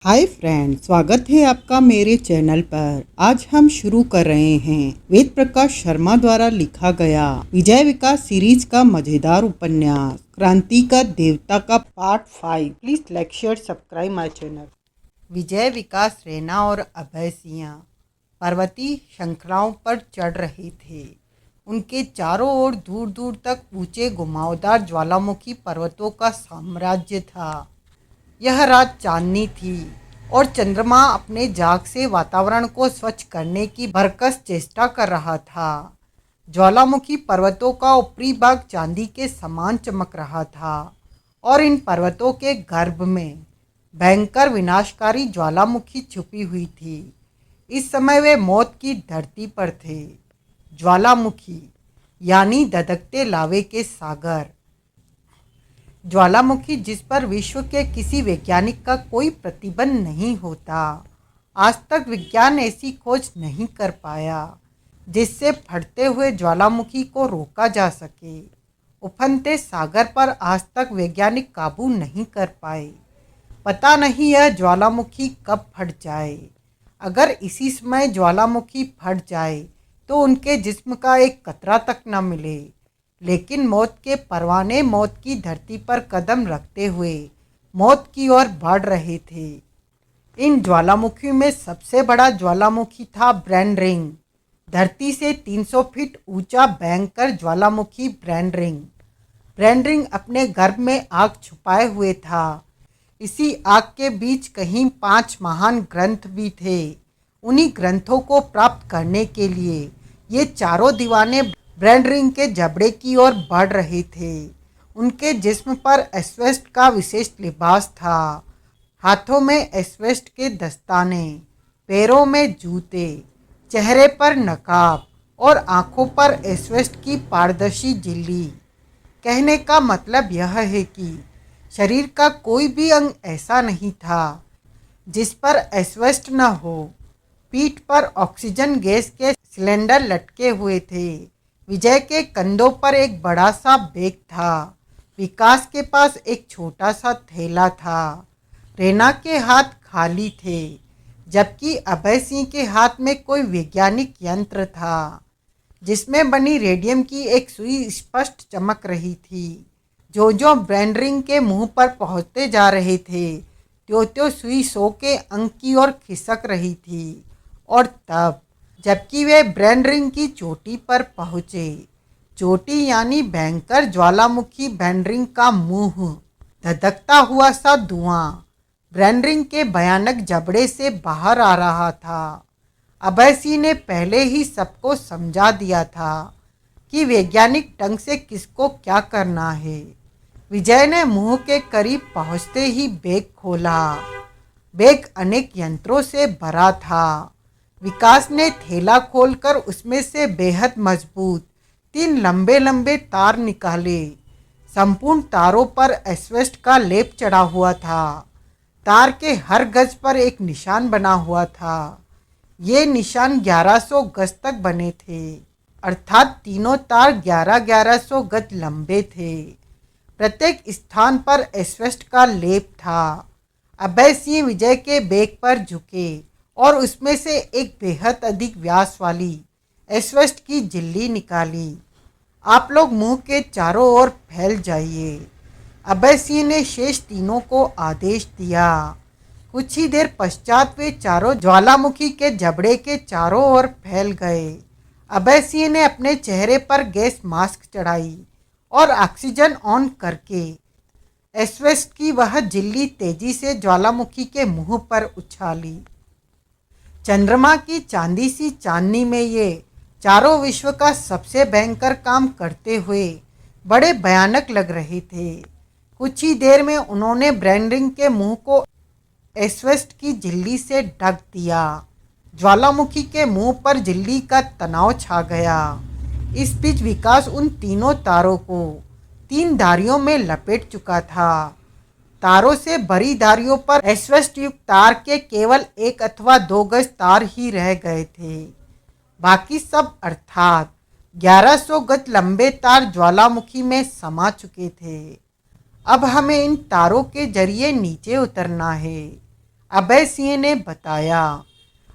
Hi friend, स्वागत है आपका मेरे चैनल पर। आज हम शुरू कर रहे हैं वेद प्रकाश शर्मा द्वारा लिखा गया विजय विकास सीरीज का मजेदार उपन्यास क्रांति का देवता का part 5। Please like share subscribe my channel. Vijay Vikas Raina और अभय सिंह पर्वतीय श्रृंखलाओं पर चढ़ रहे थे। उनके चारों ओर दूर दूर तक ऊंचे घुमावदार ज्वालामुखी पर्वतों का साम्राज्य था। यह रात चांदनी थी और चंद्रमा अपने जाग से वातावरण को स्वच्छ करने की भरकस चेष्टा कर रहा था। ज्वालामुखी पर्वतों का ऊपरी भाग चांदी के समान चमक रहा था और इन पर्वतों के गर्भ में भयंकर विनाशकारी ज्वालामुखी छुपी हुई थी। इस समय वे मौत की धरती पर थे। ज्वालामुखी यानी धधकते लावे के सागर। ज्वालामुखी जिस पर विश्व के किसी वैज्ञानिक का कोई प्रतिबंध नहीं होता। आज तक विज्ञान ऐसी खोज नहीं कर पाया जिससे फटते हुए ज्वालामुखी को रोका जा सके। उफनते सागर पर आज तक वैज्ञानिक काबू नहीं कर पाए। पता नहीं यह ज्वालामुखी कब फट जाए। अगर इसी समय ज्वालामुखी फट जाए तो उनके जिस्म का एक कतरा तक न मिले। लेकिन मौत के परवाने मौत की धरती पर कदम रखते हुए मौत की ओर बढ़ रहे थे। इन ज्वालामुखियों में सबसे बड़ा ज्वालामुखी था ब्रैंड रिंग। धरती से 300 फीट ऊंचा भयंकर ज्वालामुखी ब्रैंड रिंग। ब्रैंड रिंग अपने गर्भ में आग छुपाए हुए था। इसी आग के बीच कहीं 5 महान ग्रंथ भी थे। उन्हीं ग्रंथों को प्राप्त करने के लिए ये चारों दीवाने ब्रैंड रिंग के जबड़े की ओर बढ़ रहे थे। उनके जिस्म पर एस्वेस्ट का विशेष लिबास था। हाथों में एस्वेस्ट के दस्ताने, पैरों में जूते, चेहरे पर नकाब और आंखों पर एस्वेस्ट की पारदर्शी झिल्ली। कहने का मतलब यह है कि शरीर का कोई भी अंग ऐसा नहीं था जिस पर एस्वेस्ट न हो। पीठ पर ऑक्सीजन गैस के सिलेंडर लटके हुए थे। विजय के कंधों पर एक बड़ा सा बैग था। विकास के पास एक छोटा सा थैला था। रैना के हाथ खाली थे, जबकि अभय सिंह के हाथ में कोई वैज्ञानिक यंत्र था जिसमें बनी रेडियम की एक सुई स्पष्ट चमक रही थी। जो ब्रैंड रिंग के मुंह पर पहुंचते जा रहे थे त्यों सुई 100 के अंक की ओर खिसक रही थी। और तब जबकि वे ब्रैंड रिंग की चोटी पर पहुंचे, चोटी यानी भयंकर ज्वालामुखी ब्रैंड रिंग का मुंह, धधकता हुआ सा धुआं ब्रैंड रिंग के भयानक जबड़े से बाहर आ रहा था। अभय सिंह ने पहले ही सबको समझा दिया था कि वैज्ञानिक ढंग से किसको क्या करना है। विजय ने मुंह के करीब पहुंचते ही बैग खोला। बैग अनेक यंत्रों से भरा था। विकास ने थैला खोलकर उसमें से बेहद मजबूत 3 लंबे लंबे तार निकाले। संपूर्ण तारों पर एस्वेस्ट का लेप चढ़ा हुआ था। तार के हर गज पर एक निशान बना हुआ था। ये निशान 1100 गज तक बने थे, अर्थात तीनों तार 1100 गज लंबे थे। प्रत्येक स्थान पर एस्वेस्ट का लेप था। अभय सिंह विजय के बैग पर झुके और उसमें से एक बेहद अधिक व्यास वाली एस्वेस्ट की झिल्ली निकाली। आप लोग मुंह के चारों ओर फैल जाइए। अभय सिंह ने शेष तीनों को आदेश दिया। कुछ ही देर पश्चात वे चारों ज्वालामुखी के जबड़े के चारों ओर फैल गए। अभय सिंह ने अपने चेहरे पर गैस मास्क चढ़ाई और ऑक्सीजन ऑन करके एस्वेस्ट की वह झिल्ली तेजी से ज्वालामुखी के मुंह पर उछाली। चंद्रमा की चांदी सी चांदनी में ये चारों विश्व का सबसे भयंकर काम करते हुए बड़े भयानक लग रहे थे। कुछ ही देर में उन्होंने ब्रैंड रिंग के मुंह को एस्वेस्ट की झिल्ली से ढक दिया। ज्वालामुखी के मुंह पर झिल्ली का तनाव छा गया। इस बीच विकास उन तीनों तारों को 3 धारियों में लपेट चुका था। तारों से भरी धारियों पर एस्वेस्ट युक्त तार के केवल 1 अथवा 2 गज तार ही रह गए थे। बाकी सब अर्थात 1100 गज लंबे तार ज्वालामुखी में समा चुके थे। अब हमें इन तारों के जरिए नीचे उतरना है। अभय सिंह ने बताया।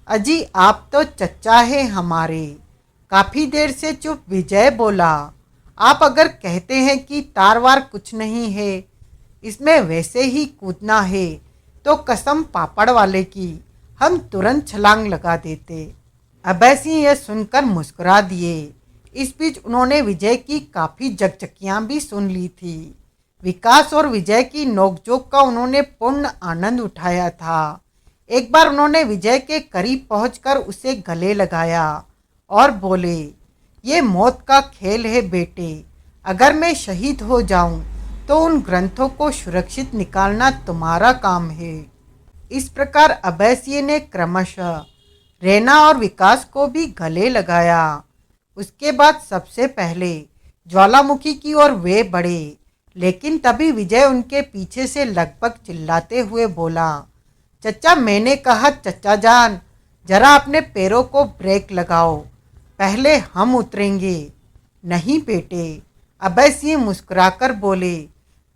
अजी आप तो चच्चा है हमारे। काफी देर से चुप विजय बोला। आप अगर कहते हैं कि तारवार कुछ नहीं है, इसमें वैसे ही कूदना है, तो कसम पापड़ वाले की हम तुरंत छलांग लगा देते। अभय सिंह यह सुनकर मुस्कुरा दिए। इस बीच उन्होंने विजय की काफी जकजकियां भी सुन ली थी। विकास और विजय की नोकझोंक का उन्होंने पूर्ण आनंद उठाया था। एक बार उन्होंने विजय के करीब पहुंचकर उसे गले लगाया और बोले, ये मौत का खेल है बेटे। अगर मैं शहीद हो जाऊं तो उन ग्रंथों को सुरक्षित निकालना तुम्हारा काम है। इस प्रकार अभय सिंह ने क्रमशः रैना और विकास को भी गले लगाया। उसके बाद सबसे पहले ज्वालामुखी की ओर वे बढ़े, लेकिन तभी विजय उनके पीछे से लगभग चिल्लाते हुए बोला, चचा मैंने कहा चचा जान, जरा अपने पैरों को ब्रेक लगाओ, पहले हम उतरेंगे। नहीं बेटे, अभय सिंह मुस्कुराकर बोले,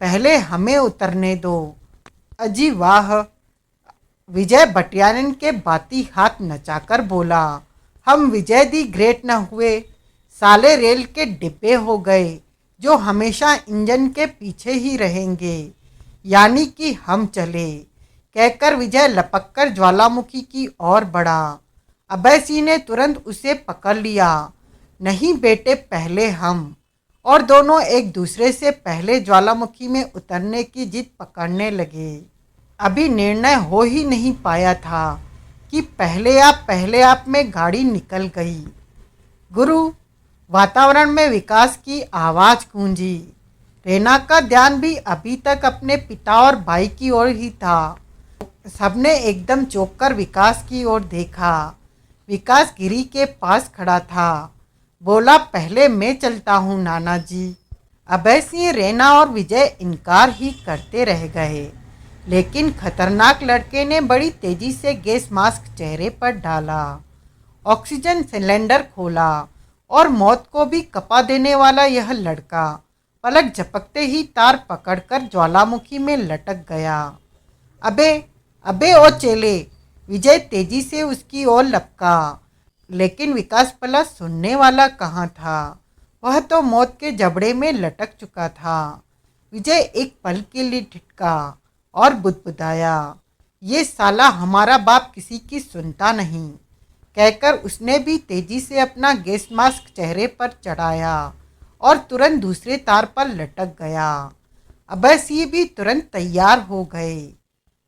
पहले हमें उतरने दो। अजी वाह, विजय बटियानन के बाती हाथ नचाकर बोला, हम विजय दी ग्रेट न हुए, साले रेल के डिब्बे हो गए जो हमेशा इंजन के पीछे ही रहेंगे, यानी कि हम चले। कहकर विजय लपककर ज्वालामुखी की ओर बढ़ा। अभय सिंह ने तुरंत उसे पकड़ लिया। नहीं बेटे, पहले हम। और दोनों एक दूसरे से पहले ज्वालामुखी में उतरने की जिद पकड़ने लगे। अभी निर्णय हो ही नहीं पाया था कि पहले आप में गाड़ी निकल गई। गुरु, वातावरण में विकास की आवाज गूंजी। रैना का ध्यान भी अभी तक अपने पिता और भाई की ओर ही था। सबने एकदम चौंक कर विकास की ओर देखा। विकास गिरी के पास खड़ा था। बोला, पहले मैं चलता हूँ नाना जी। अभय सिंह, रैना और विजय इनकार ही करते रह गए, लेकिन खतरनाक लड़के ने बड़ी तेजी से गैस मास्क चेहरे पर डाला, ऑक्सीजन सिलेंडर खोला और मौत को भी कपा देने वाला यह लड़का पलक झपकते ही तार पकड़कर ज्वालामुखी में लटक गया। अबे अबे ओ चेले, विजय तेजी से उसकी ओर लपका, लेकिन विकास भला सुनने वाला कहाँ था। वह तो मौत के जबड़े में लटक चुका था। विजय एक पल के लिए ठिठका और बुदबुदाया, ये साला हमारा बाप किसी की सुनता नहीं। कहकर उसने भी तेजी से अपना गैस मास्क चेहरे पर चढ़ाया और तुरंत दूसरे तार पर लटक गया। अभय सिंह भी तुरंत तैयार हो गए।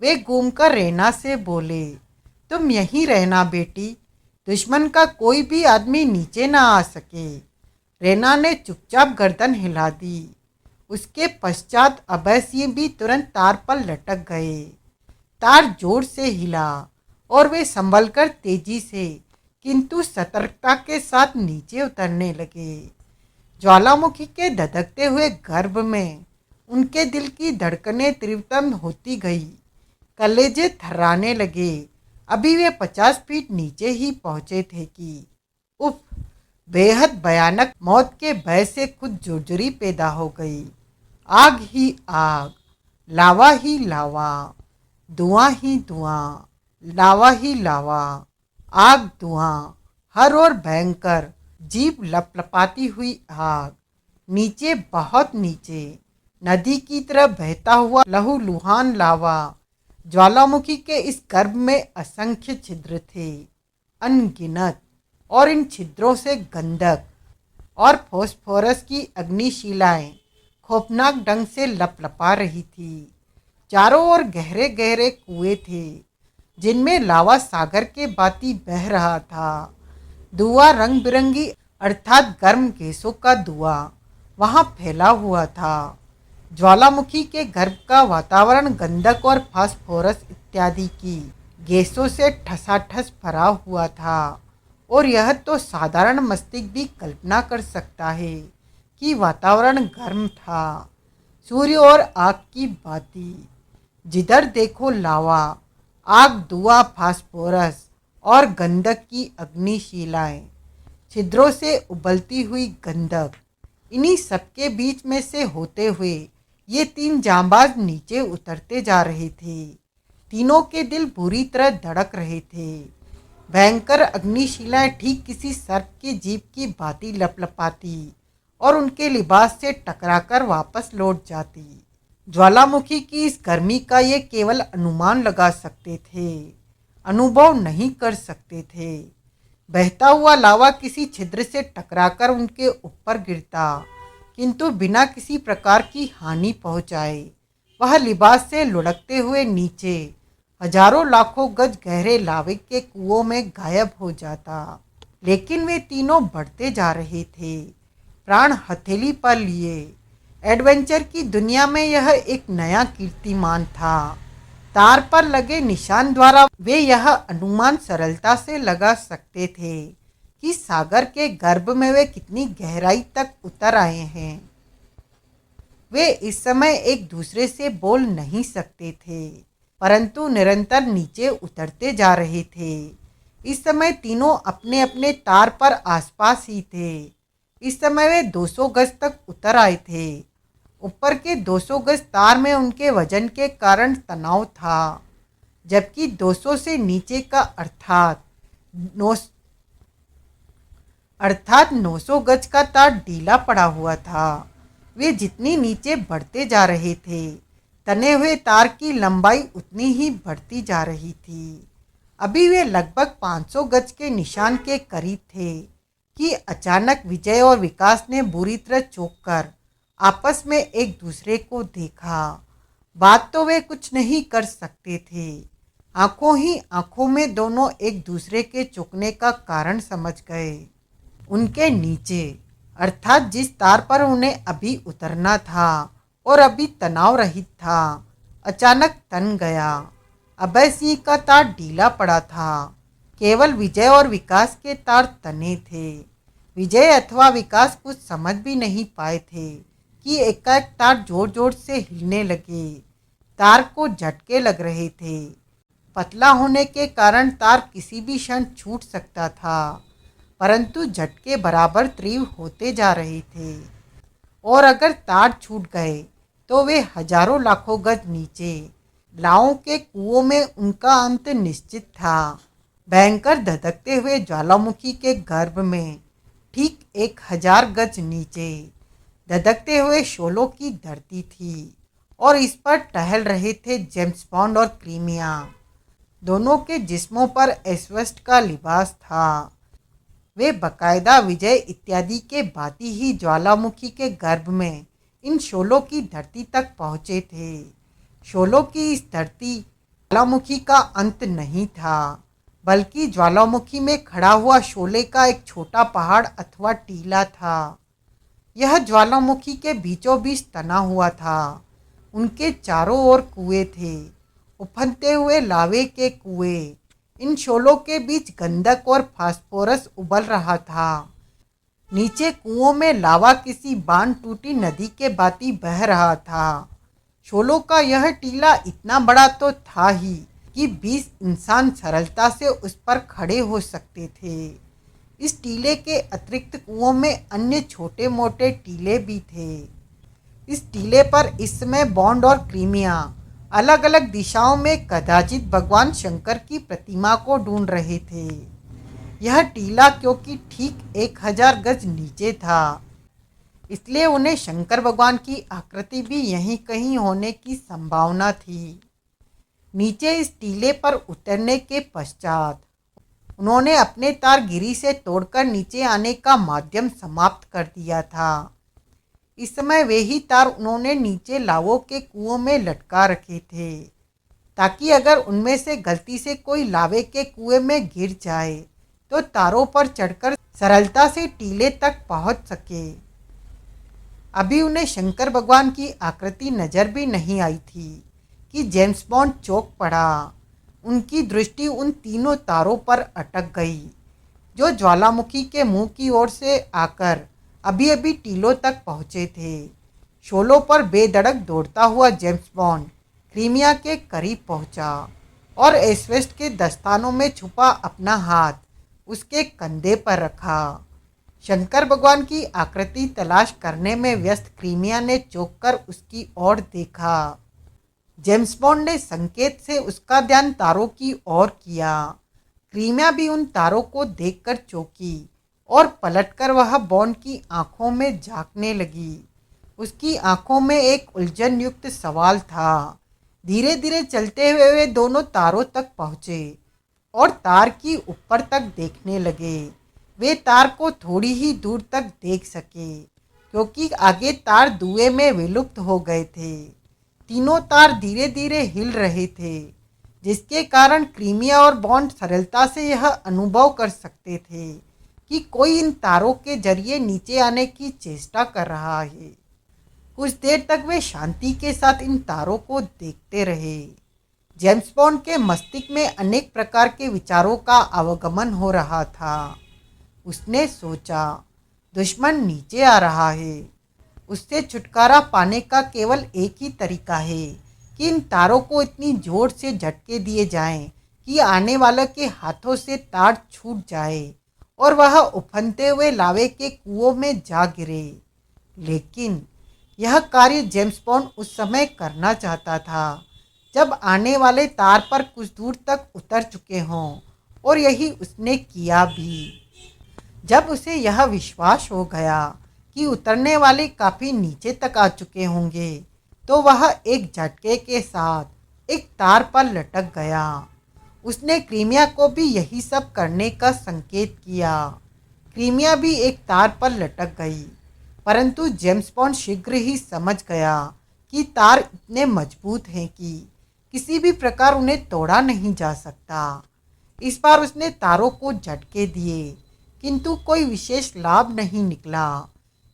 वे घूमकर रैना से बोले, तुम यहीं रहना बेटी, दुश्मन का कोई भी आदमी नीचे ना आ सके। रैना ने चुपचाप गर्दन हिला दी। उसके पश्चात अभय सिंह भी तुरंत तार पर लटक गए। तार जोर से हिला और वे संभलकर तेजी से किंतु सतर्कता के साथ नीचे उतरने लगे। ज्वालामुखी के धधकते हुए गर्भ में उनके दिल की धड़कनें तीव्रतम होती गई, कलेजे थर्राने लगे। अभी वे 50 फीट नीचे ही पहुंचे थे कि उफ, बेहद भयानक मौत के भय से खुद झुरझुरी पैदा हो गई। आग ही आग, लावा ही लावा, धुआं ही धुआं, लावा ही लावा, आग धुआं, हर ओर भयंकर, जीप लपलपाती हुई आग। नीचे, बहुत नीचे, नदी की तरह बहता हुआ लहूलुहान लावा। ज्वालामुखी के इस गर्भ में असंख्य छिद्र थे, अनगिनत, और इन छिद्रों से गंधक और फास्फोरस की अग्निशिलाएं खौफनाक ढंग से लपलपा रही थी। चारों ओर गहरे गहरे कुएं थे, जिनमें लावा सागर के भांति बह रहा था। धुआं रंग बिरंगी अर्थात गर्म गैसों का धुआं वहां फैला हुआ था। ज्वालामुखी के गर्भ का वातावरण गंधक और फास्फोरस इत्यादि की गैसों से ठसाठस भरा हुआ था, और यह तो साधारण मस्तिष्क भी कल्पना कर सकता है कि वातावरण गर्म था, सूर्य और आग की भांति। जिधर देखो लावा, आग, धुआं, फास्फोरस और गंधक की अग्निशिलाएं, छिद्रों से उबलती हुई गंधक। इन्हीं सबके बीच में से होते हुए ये तीन जांबाज नीचे उतरते जा रहे थे। तीनों के दिल बुरी तरह धड़क रहे थे। भयंकर अग्निशिलाएं ठीक किसी सर्प की जीभ की भांति लपलपाती और उनके लिबास से टकराकर वापस लौट जाती। ज्वालामुखी की इस गर्मी का ये केवल अनुमान लगा सकते थे, अनुभव नहीं कर सकते थे। बहता हुआ लावा किसी छिद्र से टकराकर उनके ऊपर गिरता, किंतु बिना किसी प्रकार की हानि पहुंचाए वह लिबास से लुढ़कते हुए नीचे हजारों लाखों गज गहरे लावे के कुओं में गायब हो जाता। लेकिन वे तीनों बढ़ते जा रहे थे, प्राण हथेली पर लिए। एडवेंचर की दुनिया में यह एक नया कीर्तिमान था। तार पर लगे निशान द्वारा वे यह अनुमान सरलता से लगा सकते थे कि सागर के गर्भ में वे कितनी गहराई तक उतर आए हैं। वे इस समय एक दूसरे से बोल नहीं सकते थे, परंतु निरंतर नीचे उतरते जा रहे थे। इस समय तीनों अपने अपने तार पर आसपास ही थे। इस समय वे 200 गज तक उतर आए थे। ऊपर के 200 गज तार में उनके वजन के कारण तनाव था, जबकि 200 से नीचे का अर्थात 900 गज का तार ढीला पड़ा हुआ था। वे जितनी नीचे बढ़ते जा रहे थे, तने हुए तार की लंबाई उतनी ही बढ़ती जा रही थी। अभी वे लगभग 500 गज के निशान के करीब थे कि अचानक विजय और विकास ने बुरी तरह चौंक कर आपस में एक दूसरे को देखा। बात तो वे कुछ नहीं कर सकते थे, आंखों ही आंखों में दोनों एक दूसरे के चौंकने का कारण समझ गए। उनके नीचे अर्थात जिस तार पर उन्हें अभी उतरना था और अभी तनाव रहित था, अचानक तन गया। अभय सिंह का तार ढीला पड़ा था, केवल विजय और विकास के तार तने थे। विजय अथवा विकास कुछ समझ भी नहीं पाए थे कि एकाएक तार जोर जोर से हिलने लगे। तार को झटके लग रहे थे। पतला होने के कारण तार किसी भी क्षण छूट सकता था, परंतु झटके बराबर तीव्र होते जा रहे थे और अगर तार छूट गए तो वे हजारों लाखों गज नीचे लाओं के कुओं में उनका अंत निश्चित था। भयंकर धधकते हुए ज्वालामुखी के गर्भ में ठीक 1000 गज नीचे धधकते हुए शोलों की धरती थी और इस पर टहल रहे थे जेम्स बॉन्ड और क्रीमिया। दोनों के जिस्मों पर एस्वेस्ट का लिबास था। वे बकायदा विजय इत्यादि के भांति ही ज्वालामुखी के गर्भ में इन शोलों की धरती तक पहुँचे थे। शोलों की इस धरती ज्वालामुखी का अंत नहीं था, बल्कि ज्वालामुखी में खड़ा हुआ शोले का एक छोटा पहाड़ अथवा टीला था। यह ज्वालामुखी के बीचों बीच तना हुआ था। उनके चारों ओर कुएं थे, उफनते हुए लावे के कुएं। इन शोलों के बीच गंधक और फास्फोरस उबल रहा था। नीचे कुओं में लावा किसी बांध टूटी नदी के भांति बह रहा था। शोलों का यह टीला इतना बड़ा तो था ही कि 20 इंसान सरलता से उस पर खड़े हो सकते थे। इस टीले के अतिरिक्त कुओं में अन्य छोटे मोटे टीले भी थे। इस टीले पर इस समय बॉन्ड और क्रीमिया अलग अलग दिशाओं में कदाचित भगवान शंकर की प्रतिमा को ढूंढ रहे थे। यह टीला क्योंकि ठीक 1000 गज नीचे था, इसलिए उन्हें शंकर भगवान की आकृति भी यहीं कहीं होने की संभावना थी। नीचे इस टीले पर उतरने के पश्चात उन्होंने अपने तार गिरी से तोड़कर नीचे आने का माध्यम समाप्त कर दिया था। इस समय वे ही तार उन्होंने नीचे लावों के कुओं में लटका रखे थे, ताकि अगर उनमें से गलती से कोई लावे के कुएं में गिर जाए तो तारों पर चढ़कर सरलता से टीले तक पहुंच सके। अभी उन्हें शंकर भगवान की आकृति नजर भी नहीं आई थी कि जेम्स बॉन्ड चौंक पड़ा। उनकी दृष्टि उन तीनों तारों पर अटक गई जो ज्वालामुखी के मुंह की ओर से आकर अभी अभी टीलों तक पहुंचे थे। शोलों पर बेधड़क दौड़ता हुआ जेम्स बॉन्ड क्रीमिया के करीब पहुंचा और एस्वेस्ट के दस्तानों में छुपा अपना हाथ उसके कंधे पर रखा। शंकर भगवान की आकृति तलाश करने में व्यस्त क्रीमिया ने चौंक कर उसकी ओर देखा। जेम्स बॉन्ड ने संकेत से उसका ध्यान तारों की ओर किया। क्रीमिया भी उन तारों को देखकर चौंकी और पलटकर वह बॉन्ड की आंखों में झांकने लगी। उसकी आंखों में एक उलझन युक्त सवाल था। धीरे धीरे चलते हुए वे दोनों तारों तक पहुंचे और तार की ऊपर तक देखने लगे। वे तार को थोड़ी ही दूर तक देख सके क्योंकि आगे तार धुएं में विलुप्त हो गए थे। तीनों तार धीरे धीरे हिल रहे थे, जिसके कारण क्रीमिया और बॉन्ड सरलता से यह अनुभव कर सकते थे कि कोई इन तारों के जरिए नीचे आने की चेष्टा कर रहा है। कुछ देर तक वे शांति के साथ इन तारों को देखते रहे। जेम्स बॉन्ड के मस्तिष्क में अनेक प्रकार के विचारों का आवागमन हो रहा था। उसने सोचा, दुश्मन नीचे आ रहा है। उससे छुटकारा पाने का केवल एक ही तरीका है कि इन तारों को इतनी जोर से झटके दिए जाएं कि आने वाले के हाथों से तार छूट जाए और वह उफनते हुए लावे के कुओं में जा गिरे। लेकिन यह कार्य जेम्स बॉन्ड उस समय करना चाहता था जब आने वाले तार पर कुछ दूर तक उतर चुके हों, और यही उसने किया भी। जब उसे यह विश्वास हो गया कि उतरने वाले काफ़ी नीचे तक आ चुके होंगे, तो वह एक झटके के साथ एक तार पर लटक गया। उसने क्रीमिया को भी यही सब करने का संकेत किया। क्रीमिया भी एक तार पर लटक गई, परंतु जेम्स बॉन्ड शीघ्र ही समझ गया कि तार इतने मजबूत हैं कि किसी भी प्रकार उन्हें तोड़ा नहीं जा सकता। इस बार उसने तारों को झटके दिए, किंतु कोई विशेष लाभ नहीं निकला।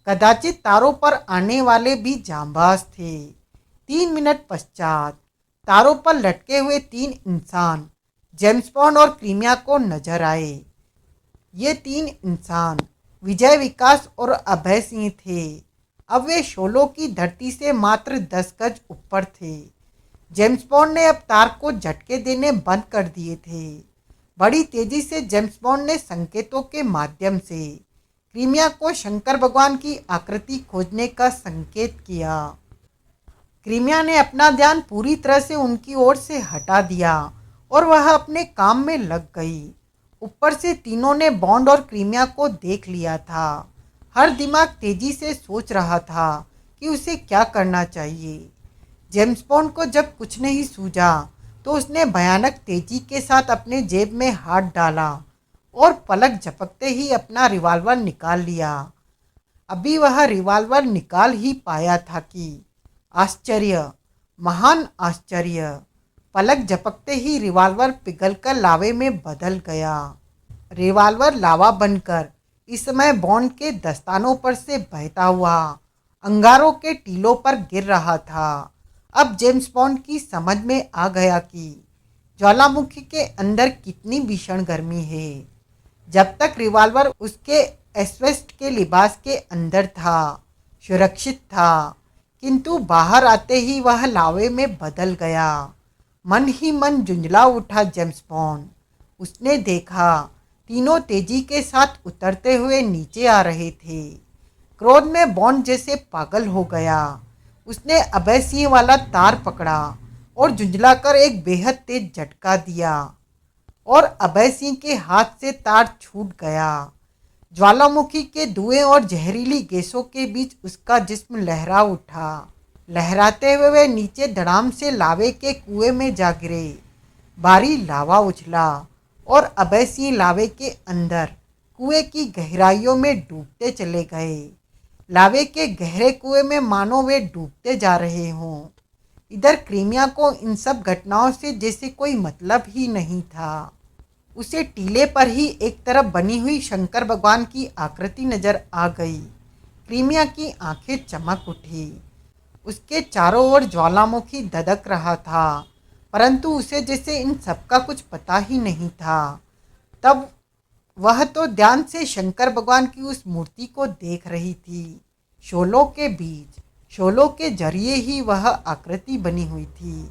कदाचित तारों पर आने वाले भी जांबाज थे। 3 मिनट पश्चात तारों पर लटके हुए 3 इंसान जेम्स बॉन्ड और क्रीमिया को नजर आए। ये 3 इंसान विजय विकास और अभय सिंह थे। अब वे शोलों की धरती से मात्र 10 गज ऊपर थे। जेम्स बॉन्ड ने अब तार को झटके देने बंद कर दिए थे। बड़ी तेजी से जेम्स बॉन्ड ने संकेतों के माध्यम से क्रीमिया को शंकर भगवान की आकृति खोजने का संकेत किया। क्रीमिया ने अपना ध्यान पूरी तरह से उनकी ओर से हटा दिया और वह अपने काम में लग गई। ऊपर से तीनों ने बॉन्ड और क्रीमिया को देख लिया था। हर दिमाग तेजी से सोच रहा था कि उसे क्या करना चाहिए। जेम्स बॉन्ड को जब कुछ नहीं सूझा तो उसने भयानक तेजी के साथ अपने जेब में हाथ डाला और पलक झपकते ही अपना रिवॉल्वर निकाल लिया। अभी वह रिवॉल्वर निकाल ही पाया था कि आश्चर्य, महान आश्चर्य, पलक झपकते ही रिवॉल्वर पिघलकर लावे में बदल गया। रिवॉल्वर लावा बनकर इस समय बॉन्ड के दस्तानों पर से बहता हुआ अंगारों के टीलों पर गिर रहा था। अब जेम्स बॉन्ड की समझ में आ गया कि ज्वालामुखी के अंदर कितनी भीषण गर्मी है। जब तक रिवॉल्वर उसके एस्वेस्ट के लिबास के अंदर था, सुरक्षित था, किंतु बाहर आते ही वह लावे में बदल गया। मन ही मन झुंझला उठा जेम्स बॉन्ड। उसने देखा तीनों तेजी के साथ उतरते हुए नीचे आ रहे थे। क्रोध में बॉन्ड जैसे पागल हो गया। उसने अभय सिंह वाला तार पकड़ा और झुंझलाकर एक बेहद तेज झटका दिया और अभय सिंह के हाथ से तार छूट गया। ज्वालामुखी के धुएं और जहरीली गैसों के बीच उसका जिस्म लहरा उठा। लहराते हुए वे नीचे धड़ाम से लावे के कुएं में जा गिरे। भारी लावा उछला और अभय सिंह लावे के अंदर कुएं की गहराइयों में डूबते चले गए। लावे के गहरे कुएं में मानो वे डूबते जा रहे हों। इधर क्रीमिया को इन सब घटनाओं से जैसे कोई मतलब ही नहीं था। उसे टीले पर ही एक तरफ बनी हुई शंकर भगवान की आकृति नजर आ गई। क्रीमिया की आंखें चमक उठी। उसके चारों ओर ज्वालामुखी धधक रहा था, परंतु उसे जैसे इन सबका कुछ पता ही नहीं था। तब वह तो ध्यान से शंकर भगवान की उस मूर्ति को देख रही थी। शोलों के बीच, शोलों के जरिए ही वह आकृति बनी हुई थी।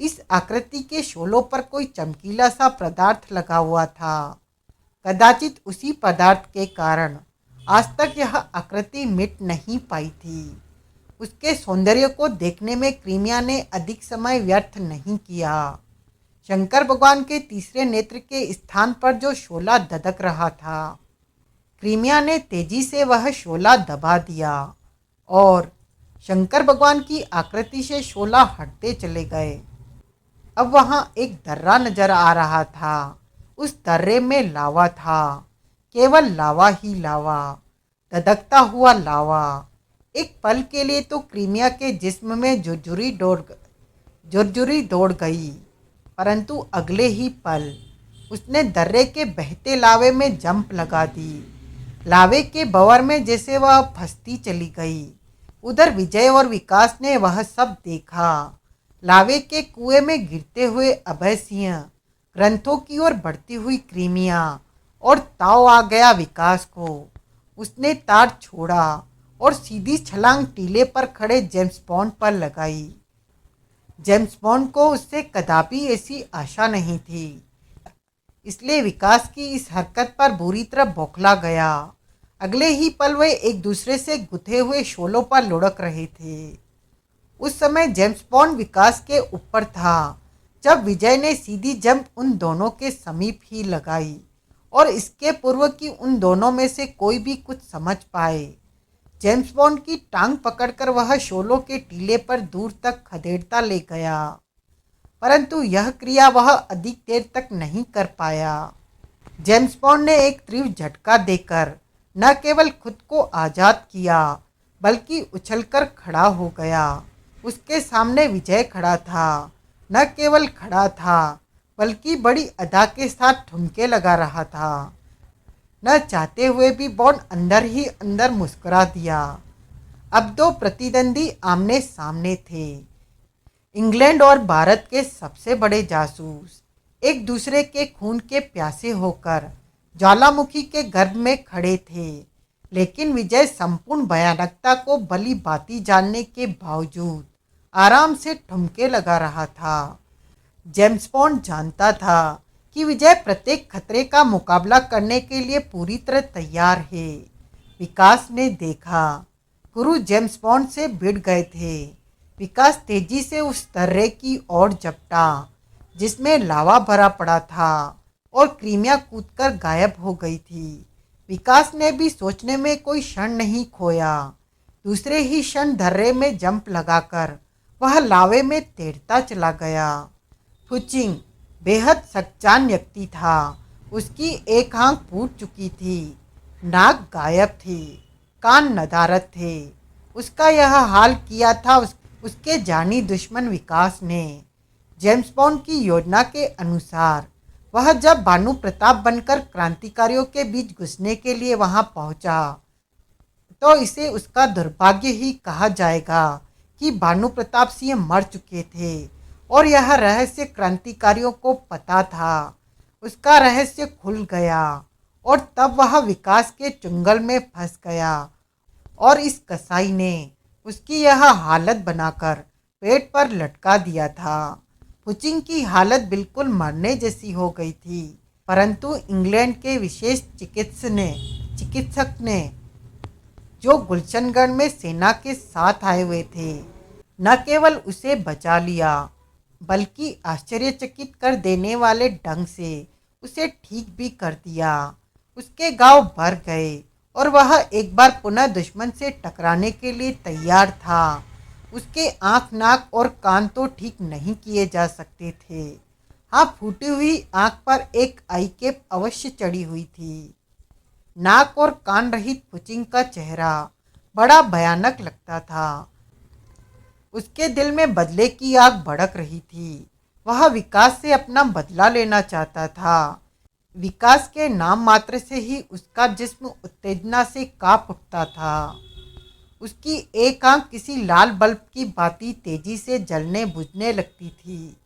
इस आकृति के शोलों पर कोई चमकीला सा पदार्थ लगा हुआ था। कदाचित उसी पदार्थ के कारण आज तक यह आकृति मिट नहीं पाई थी। उसके सौंदर्य को देखने में क्रीमिया ने अधिक समय व्यर्थ नहीं किया। शंकर भगवान के तीसरे नेत्र के स्थान पर जो शोला ददक रहा था, क्रीमिया ने तेजी से वह शोला दबा दिया और शंकर भगवान की आकृति से शोला हटते चले गए। अब वहां एक दर्रा नजर आ रहा था। उस दर्रे में लावा था, केवल लावा ही लावा, धधकता हुआ लावा। एक पल के लिए तो क्रीमिया के जिस्म में झुरझुरी दौड़ गई, परंतु अगले ही पल उसने दर्रे के बहते लावे में जंप लगा दी। लावे के बवर में जैसे वह फंसती चली गई। उधर विजय और विकास ने वह सब देखा। लावे के कुएं में गिरते हुए अभय सिंह, ग्रंथों की ओर बढ़ती हुई क्रीमिया, और ताव आ गया विकास को। उसने तार छोड़ा और सीधी छलांग टीले पर खड़े जेम्स बॉन्ड पर लगाई। जेम्स बॉन्ड को उससे कदापि ऐसी आशा नहीं थी, इसलिए विकास की इस हरकत पर बुरी तरह बौखला गया। अगले ही पल वे एक दूसरे से गुथे हुए शोलों पर लुढ़क रहे थे। उस समय जेम्स बॉन्ड विकास के ऊपर था जब विजय ने सीधी जंप उन दोनों के समीप ही लगाई, और इसके पूर्व कि उन दोनों में से कोई भी कुछ समझ पाए। जेम्स बॉन्ड की टांग पकड़कर वह शोलों के टीले पर दूर तक खदेड़ता ले गया, परंतु यह क्रिया वह अधिक देर तक नहीं कर पाया। जेम्स बॉन्ड ने एक तीव्र झटका देकर न केवल खुद को आज़ाद किया, बल्कि उछलकर खड़ा हो गया। उसके सामने विजय खड़ा था। न केवल खड़ा था, बल्कि बड़ी अदा के साथ ठुमके लगा रहा था। न चाहते हुए भी बॉन्ड अंदर ही अंदर मुस्कुरा दिया। अब दो प्रतिद्वंदी आमने सामने थे। इंग्लैंड और भारत के सबसे बड़े जासूस एक दूसरे के खून के प्यासे होकर ज्वालामुखी के गर्भ में खड़े थे। लेकिन विजय संपूर्ण भयानकता को भली भांति जानने के बावजूद आराम से ठुमके लगा रहा था। जेम्स बॉन्ड जानता था कि विजय प्रत्येक खतरे का मुकाबला करने के लिए पूरी तरह तैयार है। विकास ने देखा, गुरु जेम्स बॉन्ड से भिड़ गए थे। विकास तेजी से उस दर्रे की ओर झपटा जिसमें लावा भरा पड़ा था, और क्रीमिया कूदकर गायब हो गई थी। विकास ने भी सोचने में कोई क्षण नहीं खोया। दूसरे ही क्षण दर्रे में जंप लगाकर वह लावे में तैरता चला गया। फुचिंग बेहद सच्चान व्यक्ति था। उसकी एक आंख फूट चुकी थी, नाक गायब थी, कान नदारद थे। उसका यह हाल किया था उसके जानी दुश्मन विकास ने। जेम्स बॉन्ड की योजना के अनुसार वह जब भानु प्रताप बनकर क्रांतिकारियों के बीच घुसने के लिए वहां पहुंचा, तो इसे उसका दुर्भाग्य ही कहा जाएगा कि भानु प्रताप सिंह मर चुके थे, और यह रहस्य क्रांतिकारियों को पता था। उसका रहस्य खुल गया, और तब वह विकास के चुंगल में फंस गया, और इस कसाई ने उसकी यह हालत बनाकर पेट पर लटका दिया था। फुचिंग की हालत बिल्कुल मरने जैसी हो गई थी, परंतु इंग्लैंड के विशेष चिकित्सक ने जो गुलशनगढ़ में सेना के साथ आए हुए थे, न केवल उसे बचा लिया, बल्कि आश्चर्यचकित कर देने वाले ढंग से उसे ठीक भी कर दिया। उसके घाव भर गए और वह एक बार पुनः दुश्मन से टकराने के लिए तैयार था। उसके आंख, नाक और कान तो ठीक नहीं किए जा सकते थे। हाँ, फूटी हुई आंख पर एक आई कैप अवश्य चढ़ी हुई थी। नाक और कान रहित फुचिंग का चेहरा बड़ा भयानक लगता था। उसके दिल में बदले की आग भड़क रही थी। वह विकास से अपना बदला लेना चाहता था। विकास के नाम मात्र से ही उसका जिस्म उत्तेजना से कांप उठता था। उसकी एक आंख किसी लाल बल्ब की भांति तेजी से जलने बुझने लगती थी।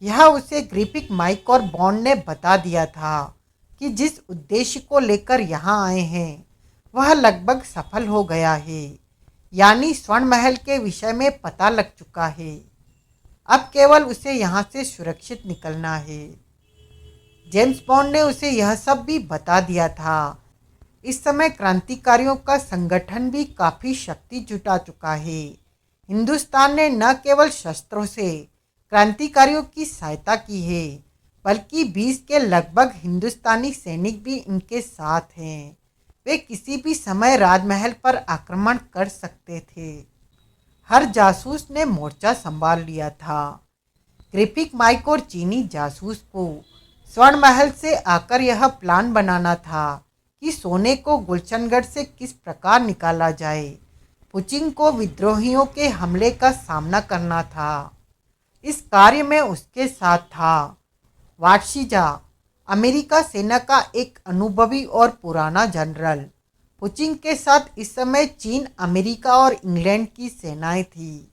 यह उसे ग्रिफिथ, माइक और बॉन्ड ने बता दिया था कि जिस उद्देश्य को लेकर यहाँ आए हैं वह लगभग सफल हो गया है, यानी स्वर्ण महल के विषय में पता लग चुका है। अब केवल उसे यहाँ से सुरक्षित निकलना है। जेम्स बॉन्ड ने उसे यह सब भी बता दिया था। इस समय क्रांतिकारियों का संगठन भी काफी शक्ति जुटा चुका है। हिंदुस्तान ने न केवल शस्त्रों से क्रांतिकारियों की सहायता की है, बल्कि 20 के लगभग हिंदुस्तानी सैनिक भी इनके साथ हैं। वे किसी भी समय राजमहल पर आक्रमण कर सकते थे। हर जासूस ने मोर्चा संभाल लिया था। ग्रिफिक माइक और चीनी जासूस को स्वर्ण महल से आकर यह प्लान बनाना था कि सोने को गुलशनगढ़ से किस प्रकार निकाला जाए। पुचिंग को विद्रोहियों के हमले का सामना करना था। इस कार्य में उसके साथ था वाटशीजा, अमेरिका सेना का एक अनुभवी और पुराना जनरल। पुचिंग के साथ इस समय चीन, अमेरिका और इंग्लैंड की सेनाएं थी।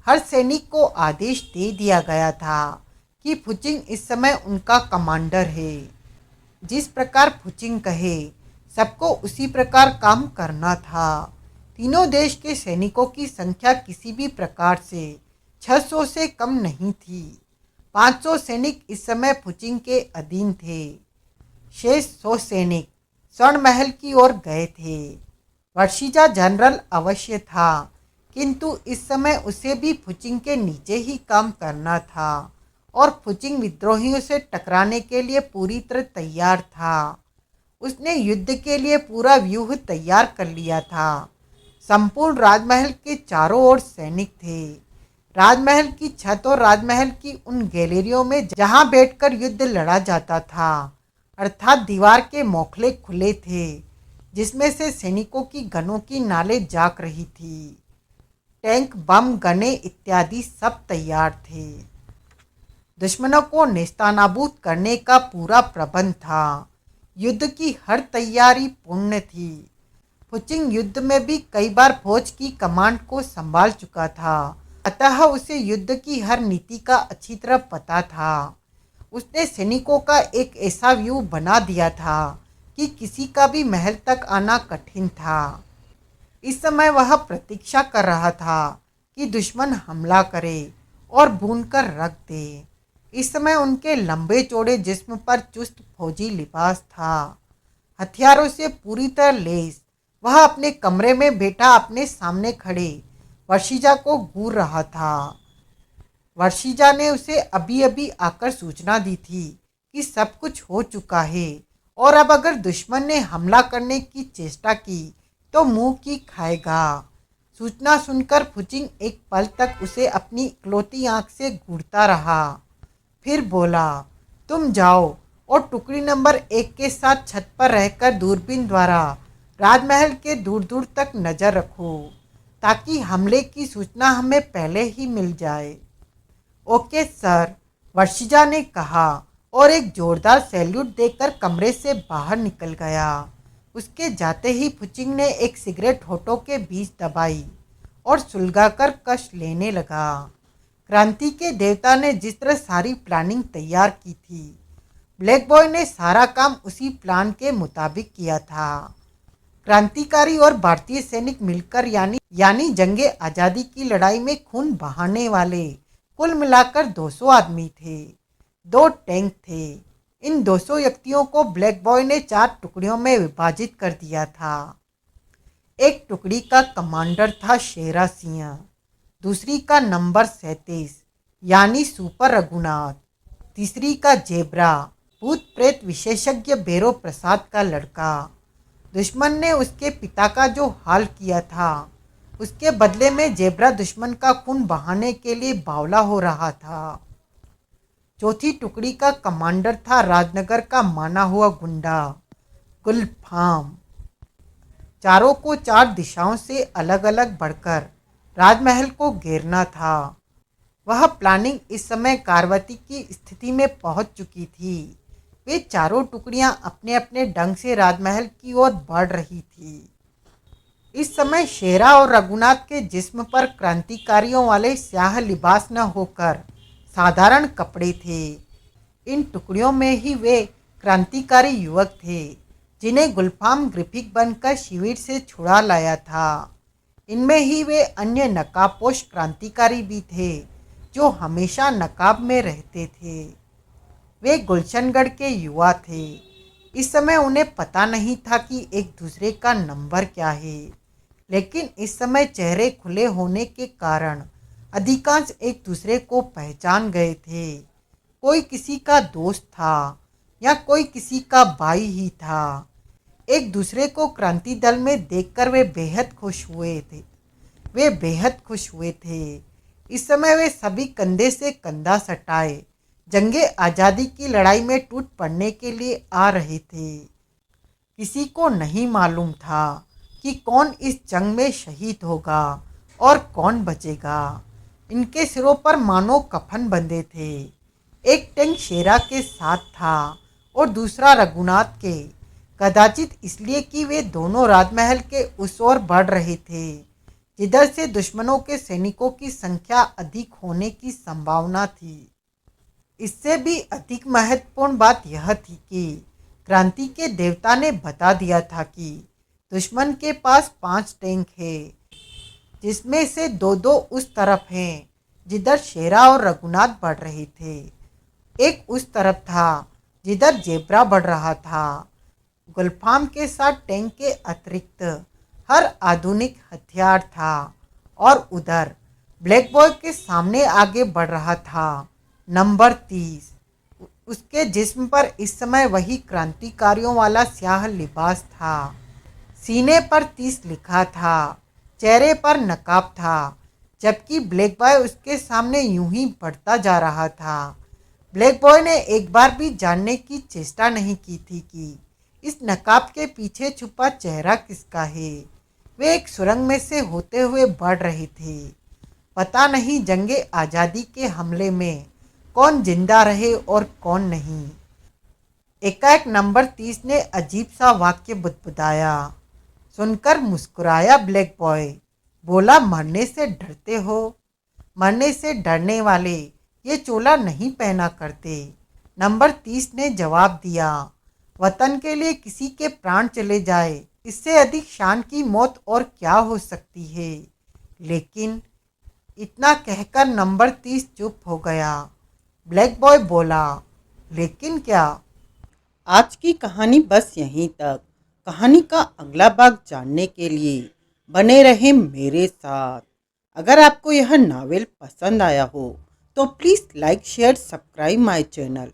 हर सैनिक को आदेश दे दिया गया था कि फुचिंग इस समय उनका कमांडर है। जिस प्रकार फुचिंग कहे, सबको उसी प्रकार काम करना था। तीनों देश के सैनिकों की संख्या किसी भी प्रकार से 600 से कम नहीं थी। 500 सैनिक इस समय फुचिंग के अधीन थे। शेष 100 सैनिक स्वर्ण महल की ओर गए थे। वर्षीजा जनरल अवश्य था, किंतु इस समय उसे भी फुचिंग के नीचे ही काम करना था और फुचिंग विद्रोहियों से टकराने के लिए पूरी तरह तैयार था। उसने युद्ध के लिए पूरा व्यूह तैयार कर लिया था। संपूर्ण राजमहल के चारों ओर सैनिक थे। राजमहल की छत और राजमहल की उन गैलरियों में जहां बैठकर युद्ध लड़ा जाता था, अर्थात दीवार के मोखले खुले थे, जिसमें से सैनिकों की गनों की नालें जाग रही थी। टैंक, बम, गने इत्यादि सब तैयार थे। दुश्मनों को नेस्तानाबूद करने का पूरा प्रबंध था। युद्ध की हर तैयारी पूर्ण थी। फुचिंग युद्ध में भी कई बार फौज की कमांड को संभाल चुका था, अतः उसे युद्ध की हर नीति का अच्छी तरह पता था। उसने सैनिकों का एक ऐसा व्यू बना दिया था कि किसी का भी महल तक आना कठिन था। इस समय वह प्रतीक्षा कर रहा था कि दुश्मन हमला करे और भूनकर रख दे। इस समय उनके लंबे चौड़े जिस्म पर चुस्त फौजी लिबास था, हथियारों से पूरी तरह लैस। वह अपने कमरे में बैठा अपने सामने खड़े वर्षीजा को घूर रहा था। वर्षीजा ने उसे अभी अभी आकर सूचना दी थी कि सब कुछ हो चुका है और अब अगर दुश्मन ने हमला करने की चेष्टा की तो मुंह की खाएगा। सूचना सुनकर फुचिंग एक पल तक उसे अपनी इकलौती आंख से घूरता रहा, फिर बोला, तुम जाओ और टुकड़ी नंबर 1 के साथ छत पर रहकर दूरबीन द्वारा राजमहल के दूर दूर तक नजर रखो, ताकि हमले की सूचना हमें पहले ही मिल जाए। ओके सर, वर्षीजा ने कहा और एक जोरदार सैल्यूट देकर कमरे से बाहर निकल गया। उसके जाते ही फुचिंग ने एक सिगरेट होठों के बीच दबाई और सुलगाकर कश लेने लगा। क्रांति के देवता ने जिस तरह सारी प्लानिंग तैयार की थी, ब्लैक बॉय ने सारा काम उसी प्लान के मुताबिक किया था। क्रांतिकारी और भारतीय सैनिक मिलकर यानी जंगे आज़ादी की लड़ाई में खून बहाने वाले कुल मिलाकर 200 आदमी थे। 2 टैंक थे। इन 200 व्यक्तियों को ब्लैक बॉय ने 4 टुकड़ियों में विभाजित कर दिया था। एक टुकड़ी का कमांडर था शेरा सिंह, दूसरी का नंबर 37 यानी सुपर रघुनाथ, तीसरी का जेबरा, भूत प्रेत विशेषज्ञ भैरव प्रसाद का लड़का। दुश्मन ने उसके पिता का जो हाल किया था, उसके बदले में जेबरा दुश्मन का खून बहाने के लिए बावला हो रहा था। चौथी टुकड़ी का कमांडर था राजनगर का माना हुआ गुंडा गुलफाम। चारों को 4 दिशाओं से अलग अलग बढ़कर राजमहल को घेरना था। वह प्लानिंग इस समय कार्वती की स्थिति में पहुंच चुकी थी। वे चारों टुकड़ियां अपने अपने ढंग से राजमहल की ओर बढ़ रही थी। इस समय शेरा और रघुनाथ के जिस्म पर क्रांतिकारियों वाले स्याह लिबास न होकर साधारण कपड़े थे। इन टुकड़ियों में ही वे क्रांतिकारी युवक थे जिन्हें गुलफाम ग्रिफिक बनकर शिविर से छुड़ा लाया था। इनमें ही वे अन्य नकाबपोश क्रांतिकारी भी थे जो हमेशा नकाब में रहते थे। वे गुलशनगढ़ के युवा थे। इस समय उन्हें पता नहीं था कि एक दूसरे का नंबर क्या है, लेकिन इस समय चेहरे खुले होने के कारण अधिकांश एक दूसरे को पहचान गए थे। कोई किसी का दोस्त था या कोई किसी का भाई ही था। एक दूसरे को क्रांति दल में देखकर वे बेहद खुश हुए थे। इस समय वे सभी कंधे से कंधा सटाए जंगे आज़ादी की लड़ाई में टूट पड़ने के लिए आ रहे थे। किसी को नहीं मालूम था कि कौन इस जंग में शहीद होगा और कौन बचेगा। इनके सिरों पर मानो कफन बंधे थे। एक टैंक शेरा के साथ था और दूसरा रघुनाथ के, कदाचित इसलिए कि वे दोनों राजमहल के उस ओर बढ़ रहे थे जिधर से दुश्मनों के सैनिकों की संख्या अधिक होने की संभावना थी। इससे भी अधिक महत्वपूर्ण बात यह थी कि क्रांति के देवता ने बता दिया था कि दुश्मन के पास 5 टैंक है, जिसमें से दो दो उस तरफ हैं जिधर शेरा और रघुनाथ बढ़ रहे थे। एक उस तरफ था जिधर जेब्रा बढ़ रहा था। गुलफाम के साथ टैंक के अतिरिक्त हर आधुनिक हथियार था और उधर ब्लैक बॉय के सामने आगे बढ़ रहा था नंबर 30। उसके जिस्म पर इस समय वही क्रांतिकारियों वाला स्याह लिबास था। सीने पर 30 लिखा था, चेहरे पर नकाब था, जबकि ब्लैक बॉय उसके सामने यूं ही बढ़ता जा रहा था। ब्लैक बॉय ने एक बार भी जानने की चेष्टा नहीं की थी कि इस नकाब के पीछे छुपा चेहरा किसका है। वे एक सुरंग में से होते हुए बढ़ रहे थे। पता नहीं जंगे आज़ादी के हमले में कौन जिंदा रहे और कौन नहीं। एकाएक नंबर 30 ने अजीब सा वाक्य बुदबुदाया। सुनकर मुस्कुराया ब्लैक बॉय। बोला, मरने से डरते हो? मरने से डरने वाले ये चोला नहीं पहना करते। नंबर 30 ने जवाब दिया। वतन के लिए किसी के प्राण चले जाए, इससे अधिक शान की मौत और क्या हो सकती है। लेकिन इतना कहकर नंबर 30 चुप हो गया। ब्लैक बॉय बोला, लेकिन क्या? आज की कहानी बस यहीं तक। कहानी का अगला भाग जानने के लिए बने रहें मेरे साथ। अगर आपको यह नावल पसंद आया हो तो please like share subscribe my channel.